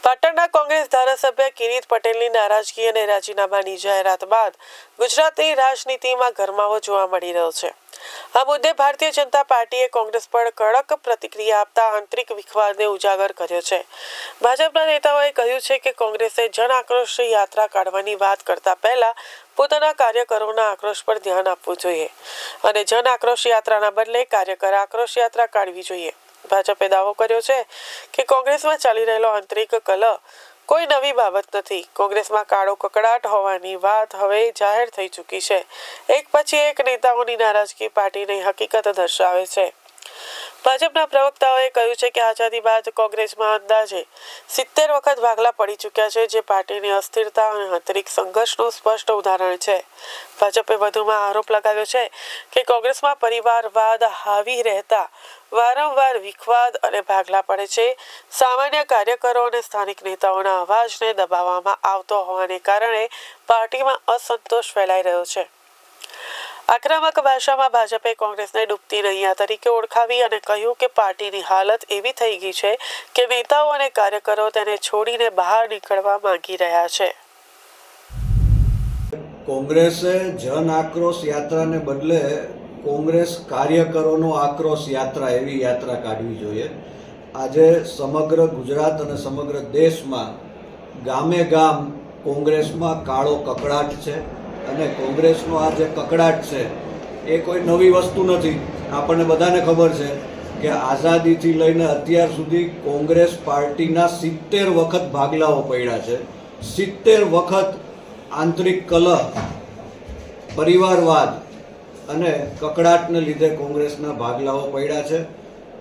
પાટણના કોંગ્રેસ ધારાસભ્ય કિરીટ પટેલની નારાજગી અને રાજીનામાની જાહેરાત બાદ ગુજરાતની રાજનીતિમાં ગરમાવો જોવા મળી રહ્યો છે। આ મુદ્દે ભારતીય જનતા પાર્ટીએ કોંગ્રેસ પર કડક પ્રતિક્રિયા આપતા આંતરિક વિખવાદને ઉજાગર કર્યો છે। ભાજપના નેતાઓએ કહ્યું છે કે કોંગ્રેસે જન આક્રોશ યાત્રા કાઢવાની વાત કરતા પહેલા પોતાના કાર્યકરોના આક્રોશ પર ધ્યાન આપવું જોઈએ અને જન આક્રોશ યાત્રાના બદલે કાર્યકર આક્રોશ યાત્રા કાઢવી જોઈએ। ભાજપે દાવો કર્યો છે કે કોંગ્રેસમાં ચાલી રહેલો આંતરિક કલહ કોઈ નવી બાબત નથી। કોંગ્રેસમાં કાળો કકડાટ હોવાની વાત હવે જાહેર થઈ ચૂકી છે। એક પછી એક નેતાઓની નારાજગી પાર્ટીની હકીકત દર્શાવે છે। ભાજપના પ્રવક્તાઓએ કહ્યું છે કે આઝાદી બાદ કોંગ્રેસમાં અંદાજે 70 વખત ભાગલા પડી ચૂક્યા છે, જે પાર્ટીની અસ્થિરતા અને આંતરિક સંઘર્ષનું સ્પષ્ટ ઉદાહરણ છે। ભાજપે વધુમાં આરોપ લગાવ્યો છે કે કોંગ્રેસમાં પરિવારવાદ હાવી રહેતા વારંવાર વિખવાદ અને ભાગલા પડે છે। સામાન્ય કાર્યકરો અને સ્થાનિક નેતાઓના અવાજને દબાવવામાં આવતો હોવાને કારણે પાર્ટીમાં અસંતોષ ફેલાઈ રહ્યો છે। આક્રમક ભાષામાં ભાજપે કોંગ્રેસને ડૂબતી નૈયા તરીકે ઓળખાવી અને કહ્યું કે પાર્ટીની હાલત એવી થઈ ગઈ છે કે નેતાઓ અને કાર્યકરો તેને છોડીને બહાર નીકળવા માંગી રહ્યા છે। કોંગ્રેસે જન આક્રોશ યાત્રાને બદલે કોંગ્રેસ કાર્યકરોનો આક્રોશ યાત્રા એવી યાત્રા કાઢવી જોઈએ। આજે સમગ્ર ગુજરાત અને સમગ્ર દેશમાં ગામે ગામ કોંગ્રેસમાં કાળો કકડાટ છે અને કોંગ્રેસનો આ જે કકડાટ છે એ કોઈ નવી વસ્તુ નથી। આપણને બધાને ખબર છે કે આઝાદીથી લઈને અત્યાર સુધી કોંગ્રેસ પાર્ટીના 70 વખત ભાગલાઓ પડ્યા છે। 70 વખત આંતરિક કલહ, પરિવારવાદ અને કકડાટને લીધે કોંગ્રેસના ભાગલાઓ પડ્યા છે।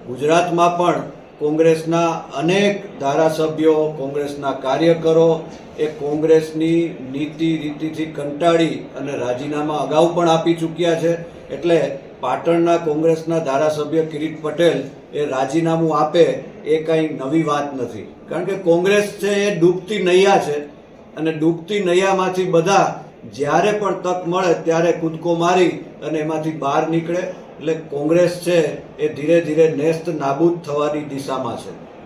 ગુજરાતમાં પણ કોંગ્રેસના અનેક ધારાસભ્યો, કોંગ્રેસના કાર્યકરો એ કોંગ્રેસની નીતિ રીતિથી કંટાળી અને રાજીનામા અગાઉ પણ આપી ચૂક્યા છે। એટલે પાટણના કોંગ્રેસના ધારાસભ્ય કિરીટ પટેલ એ રાજીનામું આપે એ કંઈ નવી વાત નથી, કારણ કે કોંગ્રેસ છે એ ડૂબતી નૈયા છે અને ડૂબતી નૈયામાંથી બધા જ્યારે પણ તક મળે ત્યારે કૂદકો મારી અને એમાંથી બહાર નીકળે। એટલે કોંગ્રેસ છે એ ધીરે ધીરે નેસ્ત નાબૂદ થવાની દિશામાં છે।